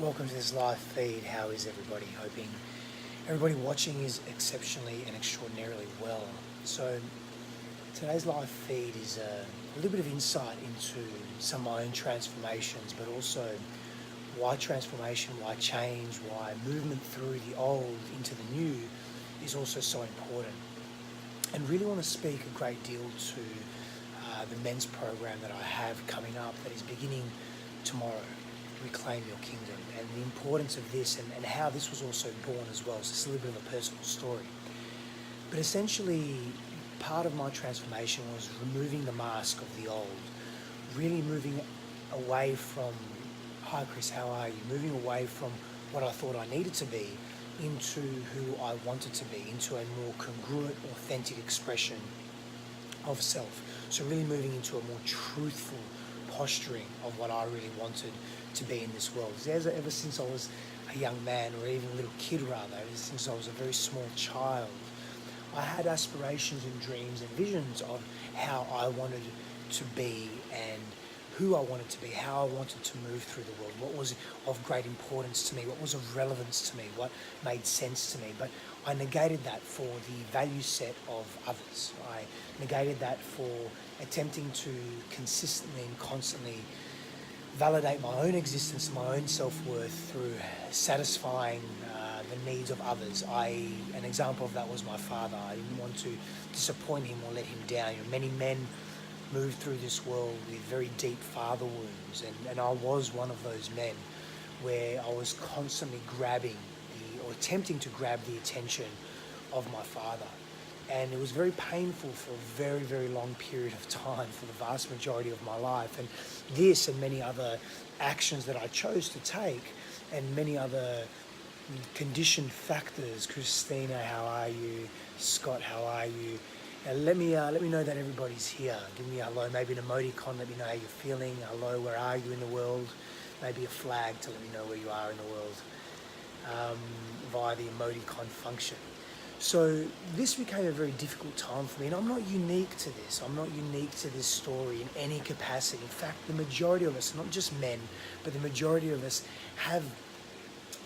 Welcome to this live feed. How is everybody? Hoping everybody watching is exceptionally and extraordinarily well. So today's live feed is a little bit of insight into some of my own transformations, but also why transformation, why change, why movement through the old into the new is also so important. And really want to speak a great deal to the men's program that I have coming up that is beginning tomorrow. Reclaim Your Kingdom, and the importance of this and how this was also born as well. So it's a little bit of a personal story. But essentially, part of my transformation was removing the mask of the old, really moving away from, hi Chris, how are you? Moving away from what I thought I needed to be into who I wanted to be, into a more congruent, authentic expression of self. So really moving into a more truthful posturing of what I really wanted to be in this world. Ever since I was a young man, or even a little kid rather, ever since I was a very small child, I had aspirations and dreams and visions of how I wanted to be and who I wanted to be, how I wanted to move through the world, what was of great importance to me, what was of relevance to me, what made sense to me. But I negated that for the value set of others. I negated that for attempting to consistently and constantly validate my own existence, my own self-worth through satisfying the needs of others. An example of that was my father. I didn't want to disappoint him or let him down. Many men move through this world with very deep father wounds, and I was one of those men where I was constantly or attempting to grab the attention of my father. And it was very painful for a very, very long period of time, for the vast majority of my life. And this and many other actions that I chose to take, and many other conditioned factors. Christina, how are you? Scott, how are you? Let me know that everybody's here. Give me a hello, maybe an emoticon, let me know how you're feeling. Hello, where are you in the world? Maybe a flag to let me know where you are in the world via the emoticon function. So this became a very difficult time for me, and I'm not unique to this. I'm not unique to this story in any capacity. In fact, the majority of us, not just men, but the majority of us have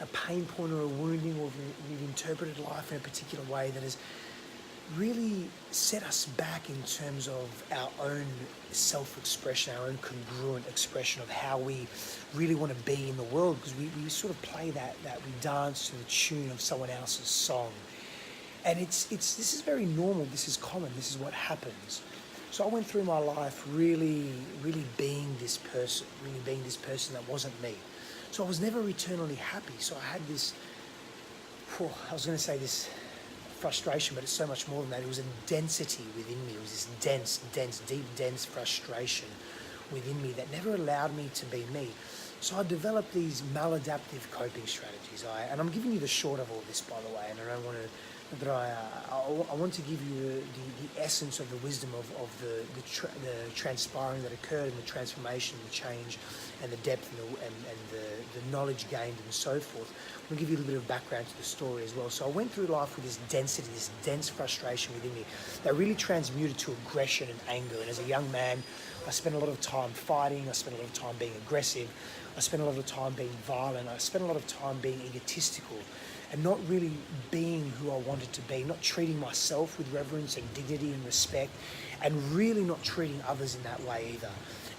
a pain point or a wounding, or we've interpreted life in a particular way that has really set us back in terms of our own self-expression, our own congruent expression of how we really want to be in the world, because we sort of play that we dance to the tune of someone else's song. And this is very normal, this is common, this is what happens. So I went through my life really being this person, that wasn't me. So I was never eternally happy. So I had this, this frustration, but it's so much more than that. It was a density within me. It was this dense frustration within me that never allowed me to be me. So I developed these maladaptive coping strategies. And I'm giving you the short of all this, by the way, and I don't want to. I want to give you the essence of the wisdom of the transpiring that occurred, and the transformation, the change, and the depth, and the knowledge gained, and so forth. I'm going to give you a little bit of background to the story as well. So I went through life with this density, this dense frustration within me that really transmuted to aggression and anger. And as a young man, I spent a lot of time fighting. I spent a lot of time being aggressive. I spent a lot of time being violent. I spent a lot of time being egotistical, and not really being who I wanted to be, not treating myself with reverence and dignity and respect, and really not treating others in that way either,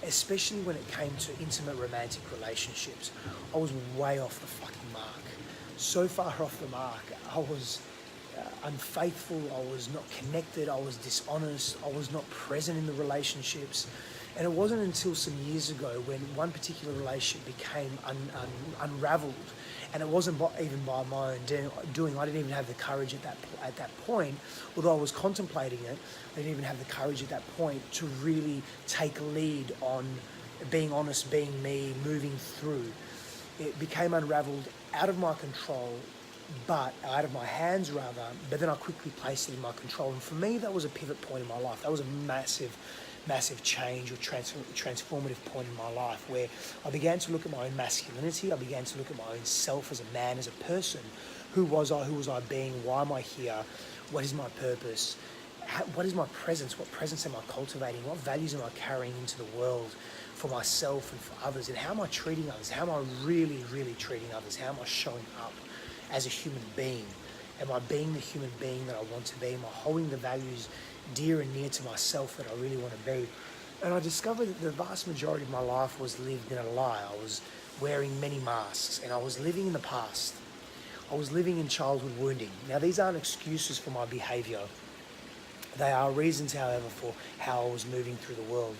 especially when it came to intimate romantic relationships. I was way off the fucking mark. So far off the mark. I was unfaithful, I was not connected, I was dishonest, I was not present in the relationships. And it wasn't until some years ago when one particular relationship became unraveled, and it wasn't even by my own doing. I didn't even have the courage at that point, although I was contemplating it. I didn't even have the courage at that point to really take lead on being honest, being me, moving through. It became unraveled out of my control, but out of my hands rather, but then I quickly placed it in my control. And for me, that was a pivot point in my life. That was a massive change or transformative point in my life, where I began to look at my own masculinity. I began to look at my own self as a man, as a person. Who was I being? Why am I here? What is my purpose? What is my presence? What presence am I cultivating? What values am I carrying into the world for myself and for others, and how am I treating others? How am I really, really treating others? How am I showing up as a human being? Am I being the human being that I want to be? Am I holding the values dear and near to myself that I really want to be? And I discovered that the vast majority of my life was lived in a lie. I was wearing many masks, and I was living in the past. I was living in childhood wounding. Now, these aren't excuses for my behaviour. They are reasons, however, for how I was moving through the world.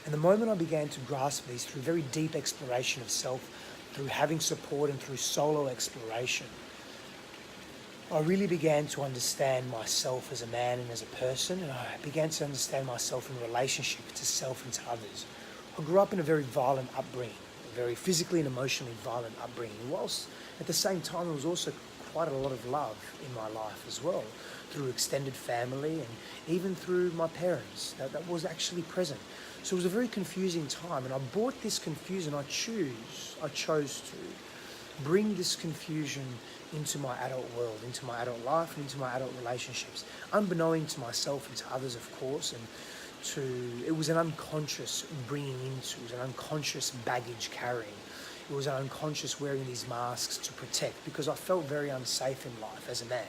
And the moment I began to grasp these through very deep exploration of self, through having support and through solo exploration, I really began to understand myself as a man and as a person, and I began to understand myself in relationship to self and to others. I grew up in a very violent upbringing, a very physically and emotionally violent upbringing, whilst at the same time there was also quite a lot of love in my life as well, through extended family and even through my parents. That was actually present. So it was a very confusing time, and I brought this confusion, I chose to bring this confusion into my adult world, into my adult life, and into my adult relationships, unbeknown to myself and to others, of course, and it was an unconscious bringing into, it was an unconscious baggage carrying. It was an unconscious wearing these masks to protect, because I felt very unsafe in life as a man.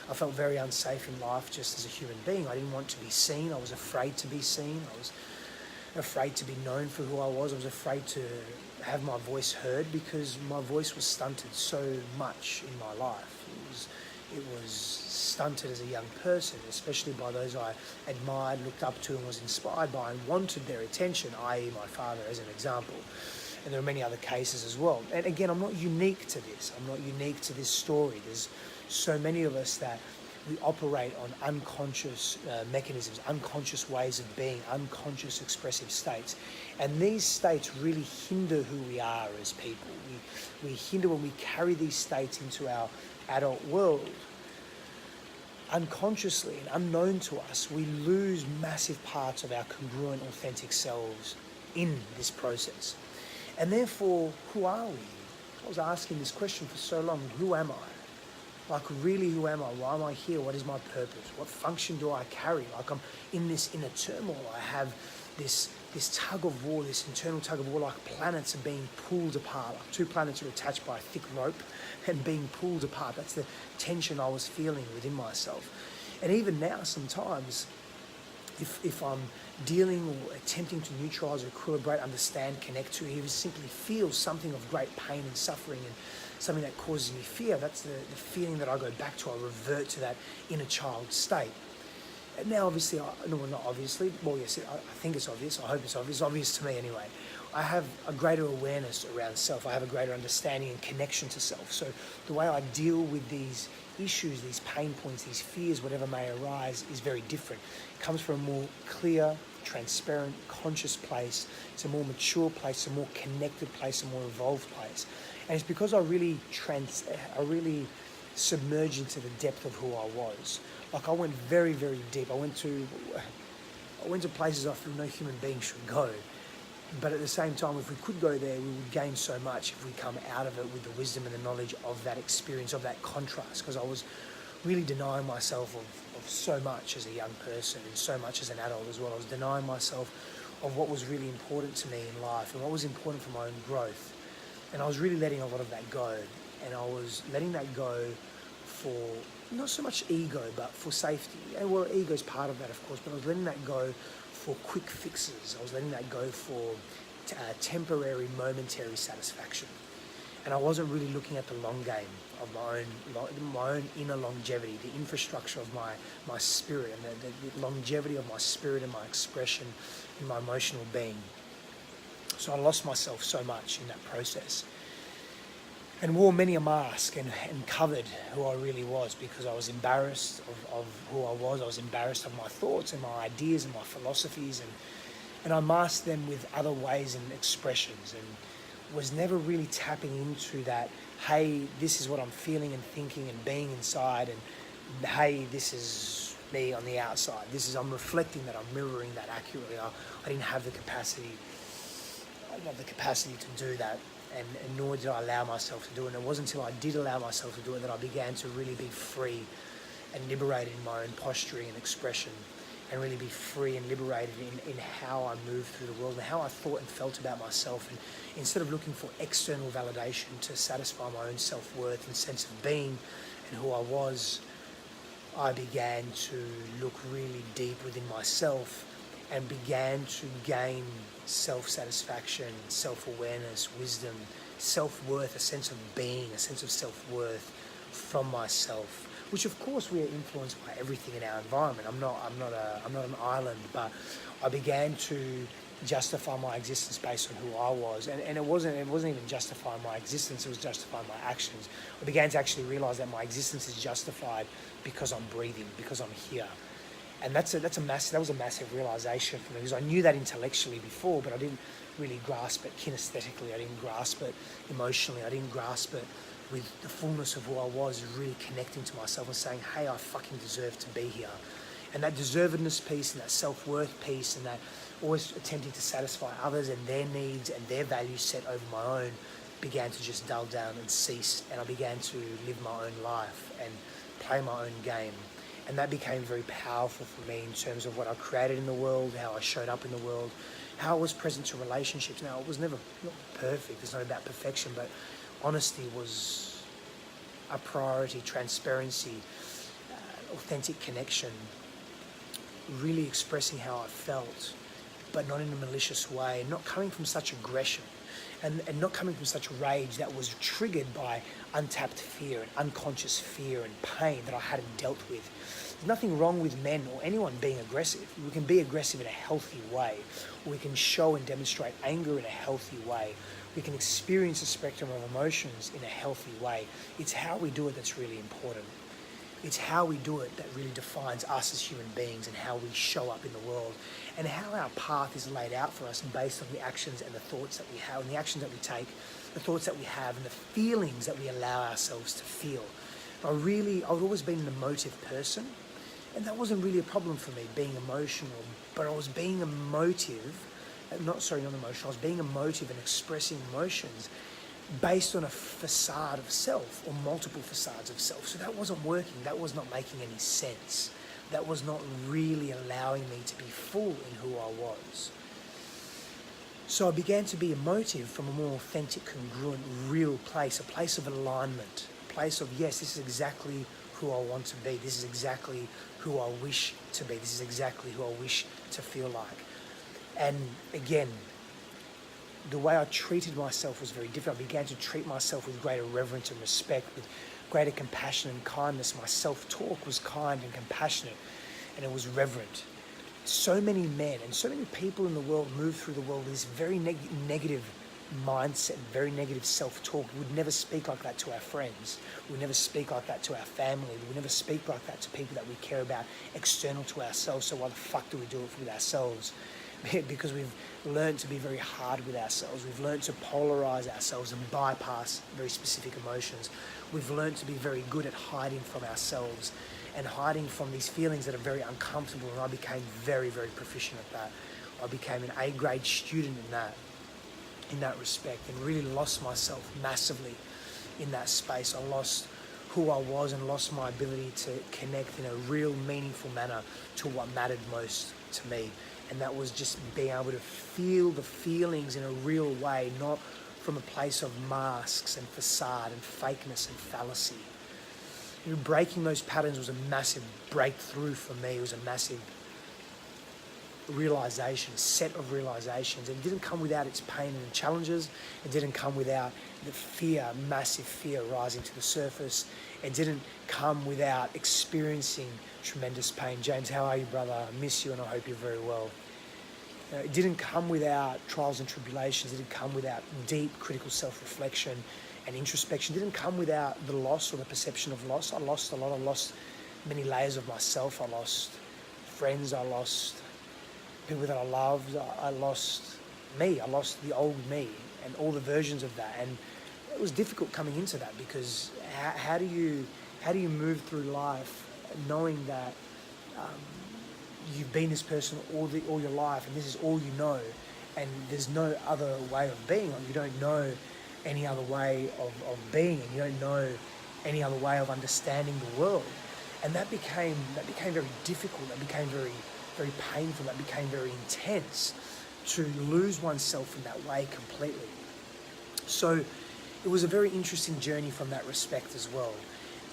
I felt very unsafe in life just as a human being. I didn't want to be seen. I was afraid to be seen. I was afraid to be known for who I was. I was afraid to have my voice heard, because my voice was stunted so much in my life. It was stunted as a young person, especially by those I admired, looked up to, and was inspired by, and wanted their attention, i.e. my father as an example. And there are many other cases as well. And again, I'm not unique to this. I'm not unique to this story. There's so many of us that we operate on unconscious mechanisms, unconscious ways of being, unconscious expressive states. And these states really hinder who we are as people. We hinder when we carry these states into our adult world. Unconsciously and unknown to us, we lose massive parts of our congruent, authentic selves in this process. And therefore, who are we? I was asking this question for so long. Who am I? Like, really, who am I? Why am I here? What is my purpose? What function do I carry? Like, I'm in this inner turmoil. I have this tug of war, this internal tug of war, like planets are being pulled apart. Like two planets are attached by a thick rope and being pulled apart. That's the tension I was feeling within myself. And even now, sometimes, if I'm dealing or attempting to neutralize or equilibrate, understand, connect to, even simply feel something of great pain and suffering and something that causes me fear, that's the feeling that I go back to. I revert to that inner child state. And now, obviously, not obviously, well, yes, I think it's obvious. I hope it's obvious to me anyway. I have a greater awareness around self. I have a greater understanding and connection to self. So the way I deal with these issues, these pain points, these fears, whatever may arise, is very different. It comes from a more clear, transparent, conscious place. It's a more mature place, a more connected place, a more evolved place. And it's because I really submerged into the depth of who I was. Like, I went very, very deep. I went to places I feel no human being should go. But at the same time, if we could go there, we would gain so much if we come out of it with the wisdom and the knowledge of that experience, of that contrast. Because I was really denying myself of so much as a young person and so much as an adult as well. I was denying myself of what was really important to me in life and what was important for my own growth. And I was really letting a lot of that go. And I was letting that go for not so much ego, but for safety. And well, ego is part of that, of course, but I was letting that go for quick fixes. I was letting that go for temporary, momentary satisfaction. And I wasn't really looking at the long game of my own inner longevity, the infrastructure of my spirit, and the longevity of my spirit and my expression in my emotional being. So I lost myself so much in that process, and wore many a mask and covered who I really was, because I was embarrassed of who I was. I was embarrassed of my thoughts and my ideas and my philosophies, and I masked them with other ways and expressions, and was never really tapping into that, hey, this is what I'm feeling and thinking and being inside, and hey, this is me on the outside. I'm reflecting that, I'm mirroring that accurately. I didn't have the capacity. I didn't have the capacity to do that. And nor did I allow myself to do it. And it wasn't until I did allow myself to do it that I began to really be free and liberated in my own posturing and expression and really be free and liberated in how I moved through the world and how I thought and felt about myself. And instead of looking for external validation to satisfy my own self-worth and sense of being and who I was, I began to look really deep within myself and began to gain self-satisfaction, self-awareness, wisdom, self-worth, a sense of being, a sense of self-worth from myself. Which of course we are influenced by everything in our environment. I'm not an island, but I began to justify my existence based on who I was, and it wasn't even justifying my existence, it was justifying my actions. I began to actually realize that my existence is justified because I'm breathing, because I'm here. And that was a massive realization for me, because I knew that intellectually before, but I didn't really grasp it kinesthetically. I didn't grasp it emotionally. I didn't grasp it with the fullness of who I was, really connecting to myself and saying, hey, I fucking deserve to be here. And that deservedness piece and that self-worth piece and that always attempting to satisfy others and their needs and their values set over my own began to just dull down and cease. And I began to live my own life and play my own game. And that became very powerful for me in terms of what I created in the world, how I showed up in the world, how I was present to relationships. Now, it was never not perfect. It's not about perfection, but honesty was a priority, transparency, authentic connection, really expressing how I felt, but not in a malicious way, not coming from such aggression and not coming from such rage that was triggered by untapped fear and unconscious fear and pain that I hadn't dealt with. There's nothing wrong with men or anyone being aggressive. We can be aggressive in a healthy way, or we can show and demonstrate anger in a healthy way. We can experience a spectrum of emotions in a healthy way. It's how we do it that's really important. It's how we do it that really defines us as human beings and how we show up in the world and how our path is laid out for us based on the actions and the thoughts that we have and the actions that we take, the thoughts that we have and the feelings that we allow ourselves to feel. I've always been an emotive person, and that wasn't really a problem for me, being emotional, but I was being emotive. I was being emotive and expressing emotions based on a facade of self or multiple facades of self. So that wasn't working. That was not making any sense. That was not really allowing me to be full in who I was. So I began to be emotive from a more authentic, congruent, real place, a place of alignment, a place of, yes, this is exactly who I want to be. This is exactly who I wish to be. This is exactly who I wish to feel like. And again, the way I treated myself was very different. I began to treat myself with greater reverence and respect, with greater compassion and kindness. My self-talk was kind and compassionate, and it was reverent. So many men and so many people in the world move through the world with this very negative mindset, very negative self-talk. We would never speak like that to our friends. We would never speak like that to our family. We would never speak like that to people that we care about external to ourselves. So why the fuck do we do it with ourselves? Because we've learned to be very hard with ourselves. We've learned to polarize ourselves and bypass very specific emotions. We've learned to be very good at hiding from ourselves and hiding from these feelings that are very uncomfortable. And I became very, very proficient at that. I became an A-grade student in that respect, and really lost myself massively in that space. I lost who I was and lost my ability to connect in a real meaningful manner to what mattered most to me. And that was just being able to feel the feelings in a real way, not from a place of masks and facade and fakeness and fallacy. Breaking those patterns was a massive breakthrough for me. It was a massive realization, set of realizations. It didn't come without its pain and challenges. It didn't come without the fear, massive fear rising to the surface. It didn't come without experiencing tremendous pain. James, how are you, brother? I miss you and I hope you're very well. It didn't come without trials and tribulations. It didn't come without deep critical self-reflection and introspection. It didn't come without the loss or the perception of loss. I lost a lot. I lost many layers of myself. I lost friends. I lost people that I loved. I lost me. I lost the old me and all the versions of that. And it was difficult coming into that, because how do you move through life knowing that you've been this person all your life and this is all you know, and there's no other way of being, or you don't know any other way of being, and you don't know any other way of understanding the world. And that became very difficult. That became very very painful, that became very intense, to lose oneself in that way completely. So it was a very interesting journey from that respect as well.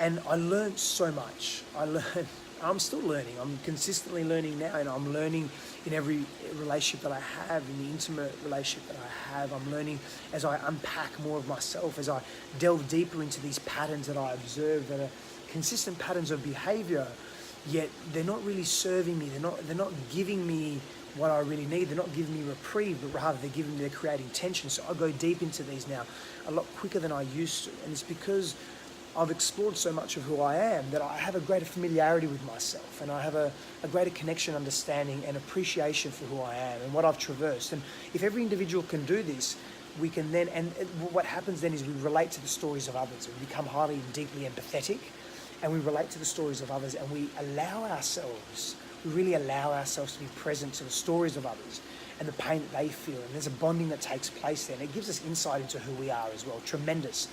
And I learned so much. I'm still learning. I'm consistently learning now, and I'm learning in every relationship that I have, in the intimate relationship that I have. I'm learning as I unpack more of myself, as I delve deeper into these patterns that I observe, that are consistent patterns of behavior, yet they're not really serving me. They're not giving me what I really need. They're not giving me reprieve, but rather they're creating tension. So I go deep into these now a lot quicker than I used to. And it's because I've explored so much of who I am that I have a greater familiarity with myself, and I have a greater connection, understanding, and appreciation for who I am and what I've traversed. And if every individual can do this, we can then, and what happens then is we relate to the stories of others. We become highly and deeply empathetic, and we relate to the stories of others, and we really allow ourselves to be present to the stories of others and the pain that they feel. And there's a bonding that takes place there, and it gives us insight into who we are as well. Tremendous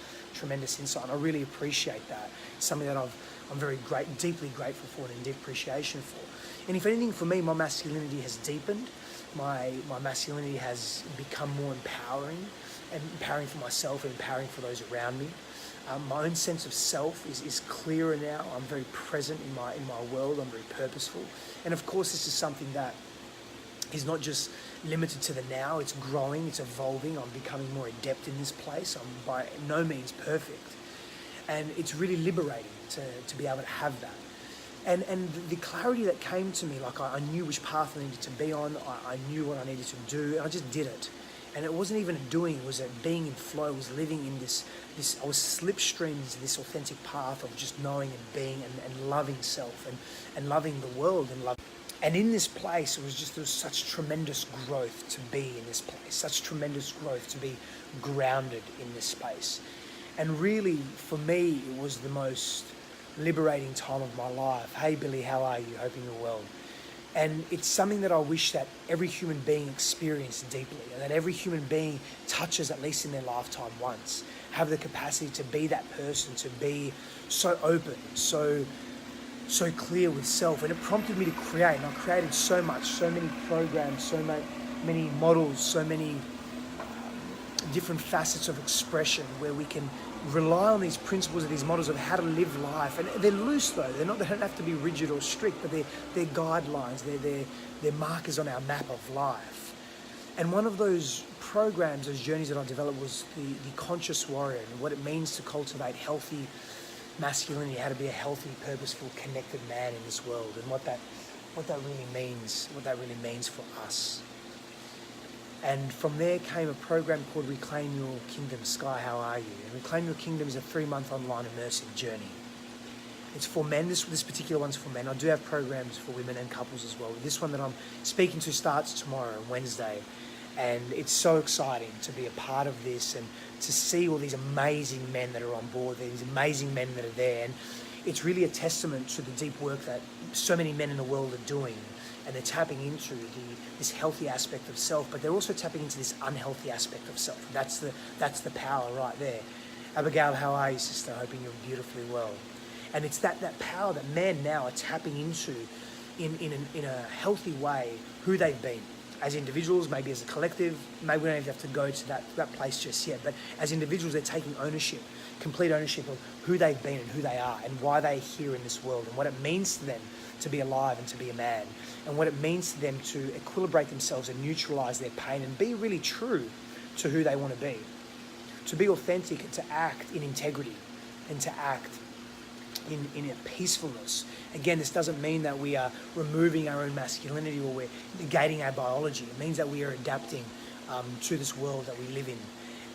insight, and I really appreciate that. It's something that I'm very deeply grateful for, and in deep appreciation for. And if anything, for me, my masculinity has deepened. My masculinity has become more empowering, and empowering for myself and empowering for those around me. My own sense of self is clearer now. I'm very present in my world. I'm very purposeful. And of course, this is something that is not just limited to the now. It's growing, it's evolving. I'm becoming more adept in this place. I'm by no means perfect. And it's really liberating to be able to have that. And the clarity that came to me, like I knew which path I needed to be on. I knew what I needed to do, and I just did it. And it wasn't even a doing, it was a being in flow. I was living in this I was slipstreamed into this authentic path of just knowing and being and loving self and loving the world and loving. And in this place, there was such tremendous growth to be in this place, such tremendous growth to be grounded in this space. And really, for me, it was the most liberating time of my life. Hey, Billy, how are you? Hoping you're well. And it's something that I wish that every human being experienced deeply, and that every human being touches at least in their lifetime once. Have the capacity to be that person, to be so open, so clear with self. And it prompted me to create, and I created so much, so many programs, so many models, so many different facets of expression where we can rely on these principles and these models of how to live life. And they're loose though, they don't have to be rigid or strict, but they're guidelines, they're markers on our map of life. And one of those programs, those journeys that I developed was the conscious warrior, and what it means to cultivate healthy masculinity, how to be a healthy, purposeful, connected man in this world, and what that really means for us. And from there came a program called Reclaim Your Kingdom. Sky, how are you? And Reclaim Your Kingdom is a 3-month online immersive journey. It's for men. This particular one's for men. I do have programs for women and couples as well. This one that I'm speaking to starts tomorrow, Wednesday. And it's so exciting to be a part of this and to see all these amazing men that are on board, these amazing men that are there. And it's really a testament to the deep work that so many men in the world are doing. And they're tapping into this healthy aspect of self, but they're also tapping into this unhealthy aspect of self. That's the power right there. Abigail, how are you, sister? Hoping you're beautifully well. And it's that power that men now are tapping into in a healthy way, who they've been as individuals, maybe as a collective. Maybe we don't even have to go to that place just yet, but as individuals, they're taking ownership, complete ownership of who they've been and who they are and why they're here in this world and what it means to them to be alive and to be a man, and what it means to them to equilibrate themselves and neutralize their pain and be really true to who they want to be authentic and to act in integrity and to act in a peacefulness. Again, this doesn't mean that we are removing our own masculinity or we're negating our biology. It means that we are adapting to this world that we live in,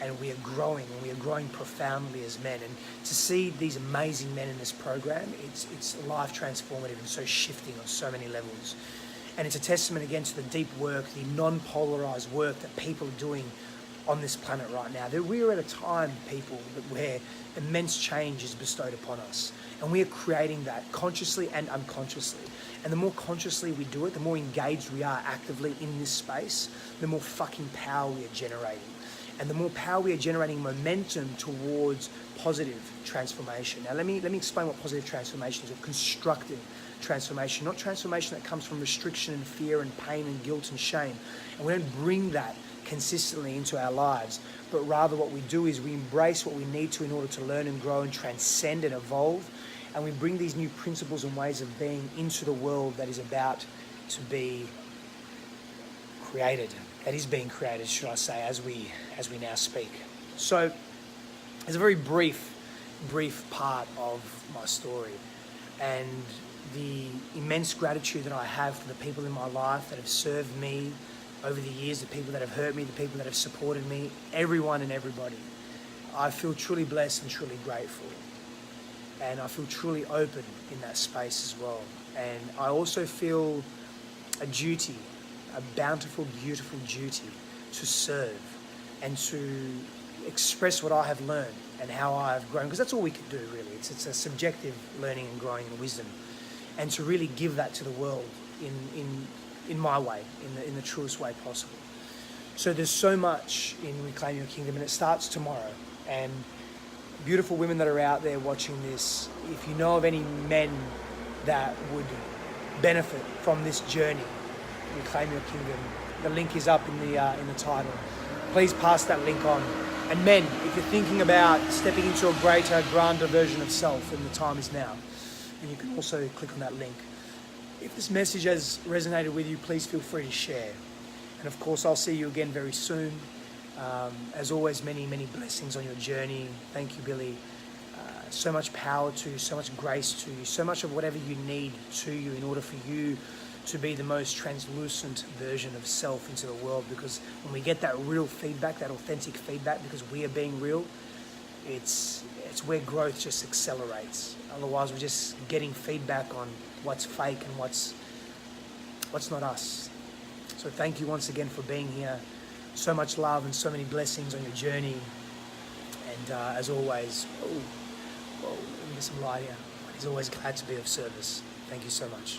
and we are growing, and we are growing profoundly as men. And to see these amazing men in this program, it's life transformative and so shifting on so many levels. And it's a testament again to the deep work, the non-polarized work that people are doing on this planet right now. That we're at a time, people, where immense change is bestowed upon us. And we are creating that consciously and unconsciously. And the more consciously we do it, the more engaged we are actively in this space, the more fucking power we are generating. And the more power we are generating momentum towards positive transformation. Now let me explain what positive transformation is, or constructive transformation, not transformation that comes from restriction and fear and pain and guilt and shame. And we don't bring that consistently into our lives, but rather what we do is we embrace what we need to in order to learn and grow and transcend and evolve. And we bring these new principles and ways of being into the world that is about to be created, that is being created, should I say, as we now speak. So it's a very brief part of my story, and the immense gratitude that I have for the people in my life that have served me over the years, the people that have hurt me, the people that have supported me, everyone and everybody. I feel truly blessed and truly grateful. And I feel truly open in that space as well. And I also feel a duty, a bountiful, beautiful duty to serve and to express what I have learned and how I have grown, because that's all we can do really. It's a subjective learning and growing and wisdom, and to really give that to the world in my way, in the truest way possible. So there's so much in Reclaim Your Kingdom, and it starts tomorrow. And beautiful women that are out there watching this, if you know of any men that would benefit from this journey, Reclaim Your Kingdom, the link is up in the title. Please pass that link on. And men, if you're thinking about stepping into a greater, grander version of self, then the time is now. And you can also click on that link. If this message has resonated with you, please feel free to share. And of course, I'll see you again very soon. As always, many, many blessings on your journey. Thank you, Billy. So much power to you, so much grace to you, so much of whatever you need to you in order for you to be the most translucent version of self into the world. Because when we get that real feedback, that authentic feedback, because we are being real, it's where growth just accelerates. Otherwise, we're just getting feedback on what's fake and what's not us. So thank you once again for being here. So much love and so many blessings on your journey. And as always, let me get some light here. He's always glad to be of service. Thank you so much.